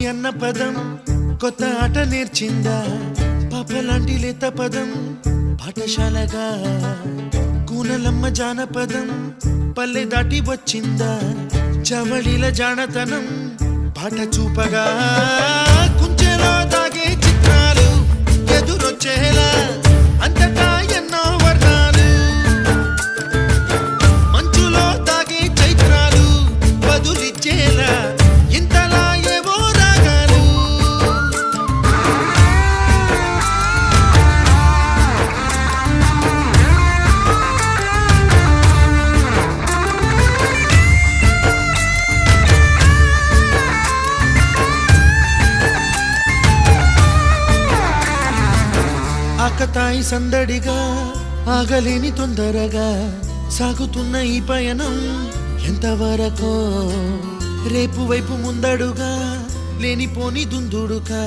అన్న పదం కొత్త ఆట నేర్చిందా పాపలాంటి లేత పదం పాఠశాలగా కూనలమ్మ జానపదం పల్లె దాటి వచ్చిందా చవళిల జానతనం పాట చూపగా కుంచెలో దాగే చిత్రాలు ఎదురొచ్చేలా అంతటా ఎన్నో వర్ణాలు మంచులో దాగే చైత్రాలు బదులిచ్చేలా ఇంతలా ఏవో రాగాలు ఆకతాయి సందడిగా ఆగలేని తొందరగా సాగుతున్న ఈ పయనం ఎంతవరకో రేపు వైపు ముందడుగా లేనిపోని దుందుడుగా